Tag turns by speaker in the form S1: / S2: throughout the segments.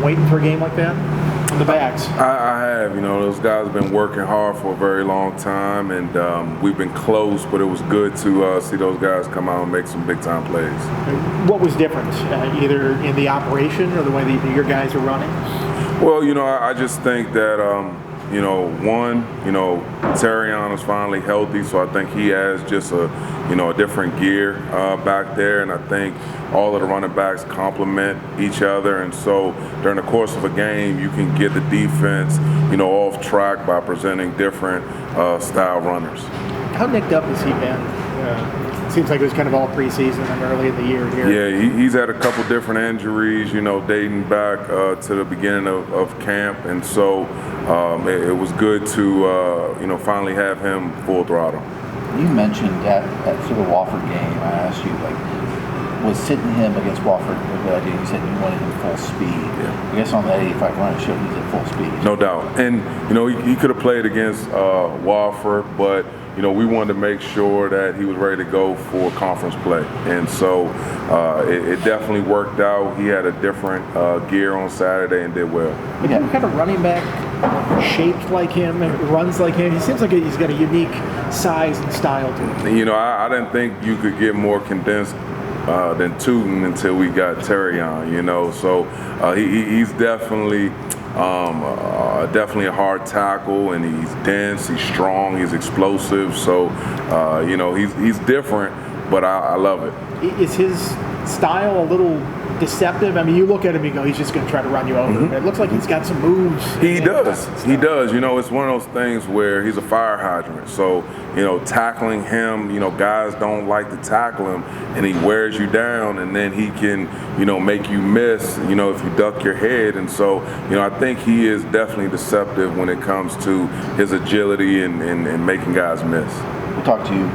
S1: waiting for a game like that? The backs.
S2: I have. Those guys have been working hard for a very long time, and we've been close, but it was good to see those guys come out and make some big-time plays.
S1: What was different, either in the operation or the way that your guys are running?
S2: Well, I just think that, Terrion is finally healthy, so I think he has just a different gear back there, and I think all of the running backs complement each other, and so during the course of a game, you can get the defense, off track by presenting different style runners.
S1: How nicked up has he been? Seems like it was kind of all preseason and early in the year here.
S2: Yeah, he's had a couple different injuries, dating back to the beginning of camp, and so it was good to, finally have him full throttle.
S3: You mentioned at sort of Wofford game, I asked you, was sitting him against Wofford a good idea? You said you wanted him full speed.
S2: Yeah.
S3: I guess on that 85 run, it showed he's at full speed.
S2: No doubt. And, he could have played against Wofford, but, we wanted to make sure that he was ready to go for conference play. And so it definitely worked out. He had a different gear on Saturday and did well.
S1: Yeah. What kind of running back shaped like him and runs like him? He seems like he's got a unique size and style to him.
S2: I didn't think you could get more condensed than Tootin until we got Terrion, so he's definitely definitely a hard tackle, and he's dense, he's strong, he's explosive, so he's different, but I love it.
S1: Is his style a little deceptive? I mean, you look at him, you go, he's just going to try to run you over. Mm-hmm. It looks like he's got some moves.
S2: He does. It's one of those things where he's a fire hydrant. So, tackling him, guys don't like to tackle him, and he wears you down, and then he can, make you miss, if you duck your head. And so, I think he is definitely deceptive when it comes to his agility and making guys miss.
S3: We talked to you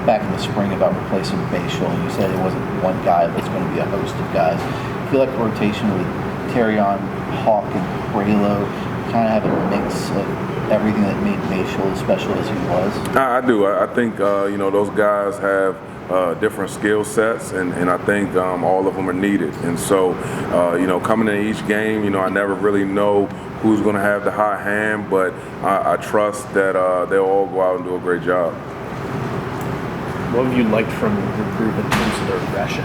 S3: back in the spring about replacing Bayshore, and you said it wasn't one guy, but it's going to be a host of guys. I feel like the rotation with Terrion, Hawk, and Braylow kind of have a mix of everything that made Bayshore as special as he was.
S2: I do. I think those guys have different skill sets, and I think all of them are needed. And so, coming in each game, I never really know who's going to have the hot hand, but I trust that they'll all go out and do a great job.
S4: What have you liked from your group in terms of their aggression?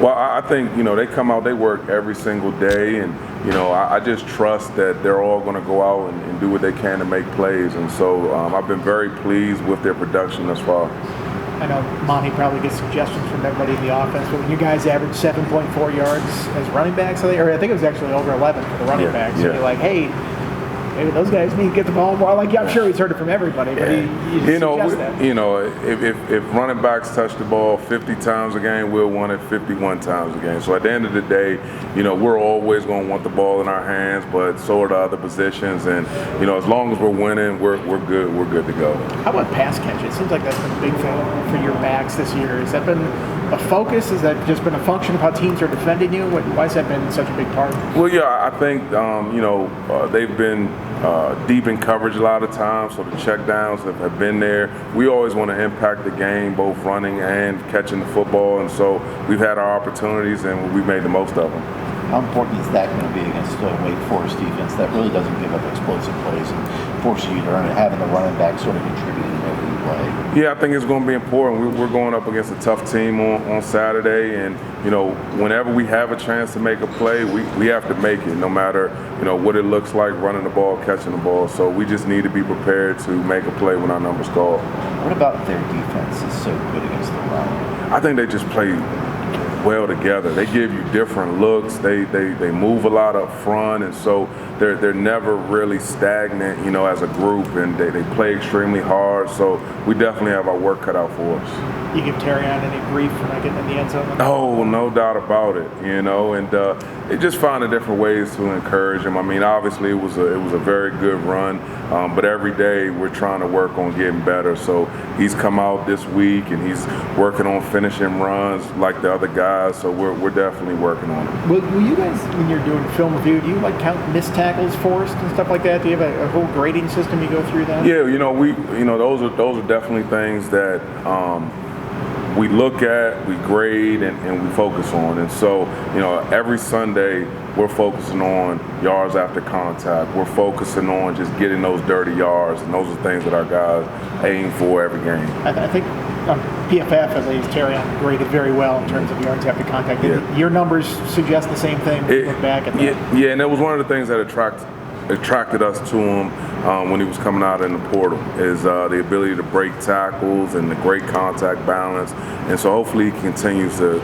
S2: Well, I think, they come out, they work every single day, and, I just trust that they're all going to go out and do what they can to make plays. And so I've been very pleased with their production thus far.
S1: I know Monty probably gets suggestions from everybody in the offense, but when you guys average 7.4 yards as running backs, or I think it was actually over 11 for the running backs, so you're like, hey, maybe those guys need to get the ball more. I'm sure he's heard it from everybody, but he suggests that.
S2: If running backs touch the ball 50 times a game, we'll want it 51 times a game. So at the end of the day, we're always going to want the ball in our hands, but so are the other positions. And as long as we're winning, we're good. We're good to go.
S1: How about pass catch? It seems like that's been a big thing for your backs this year. Has that been a focus? Has that just been a function of how teams are defending you? Why has that been such a big part?
S2: Well, yeah, I think they've been deep in coverage a lot of times, so the check downs have been there. We always want to impact the game, both running and catching the football, and so we've had our opportunities and we've made the most of them.
S3: How important is that going to be against a Wake Forest defense that really doesn't give up explosive plays and forces you to earn it, having the running back sort of contributing in every play?
S2: Yeah, I think it's going to be important. We're going up against a tough team on Saturday, and whenever we have a chance to make a play, we have to make it, no matter what it looks like, running the ball, catching the ball. So we just need to be prepared to make a play when our number's called.
S3: What about their defense is so good against the run?
S2: I think they just play well together. They give you different looks. They move a lot up front, and so they're never really stagnant, as a group, and they play extremely hard. So we definitely have our work cut out for us.
S1: You give Terrion any grief for not getting in the end zone?
S2: Oh, no doubt about it. And they just found different ways to encourage him. I mean, obviously it was a very good run, but every day we're trying to work on getting better. So he's come out this week and he's working on finishing runs like the other guys. So we're definitely working on it.
S1: Will you guys, when you're doing film review, do you count missed tackles forced and stuff like that? Do you have a whole grading system you go through that?
S2: Yeah, those are definitely things that we look at, we grade, and we focus on. And so, every Sunday we're focusing on yards after contact. We're focusing on just getting those dirty yards, and those are things that our guys aim for every game.
S1: I think on PFF at least, Terrion graded very well in terms of yards after contact.
S2: Yeah.
S1: Your numbers suggest the same thing when you look back at that.
S2: Yeah, and that was one of the things that attracted us to him when he was coming out in the portal, is the ability to break tackles and the great contact balance. And so hopefully he continues to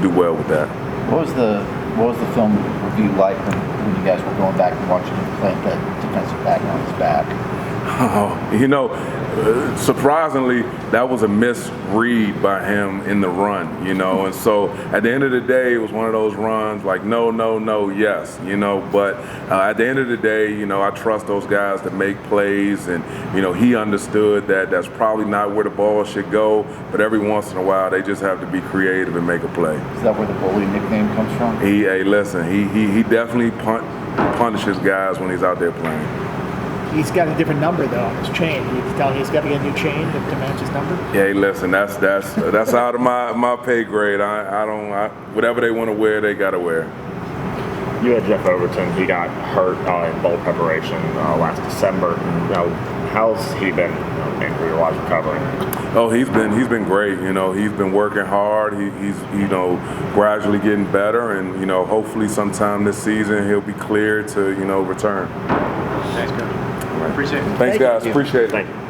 S2: do well with that.
S3: What was the film review like when you guys were going back and watching him plant that defensive back on his back?
S2: Surprisingly, that was a misread by him in the run, and so at the end of the day, it was one of those runs like no, yes, but at the end of the day, I trust those guys to make plays, and, he understood that that's probably not where the ball should go, but every once in a while, they just have to be creative and make a play.
S3: Is that where the bully nickname comes from?
S2: He definitely punishes guys when he's out there playing.
S1: He's got a different number though on his chain. You tell me he's got to get a new chain to match his number.
S2: Yeah, listen, that's out of my pay grade. I don't whatever they want to wear, they got to wear.
S5: You had Jeff Overton. He got hurt in bowl preparation last December. How's he been injury-wise recovering?
S2: Oh, he's been great. He's been working hard. He's gradually getting better, and hopefully sometime this season he'll be cleared to return.
S1: Thanks, Coach. Appreciate it.
S2: Thanks, guys. Appreciate it.
S5: Thank you.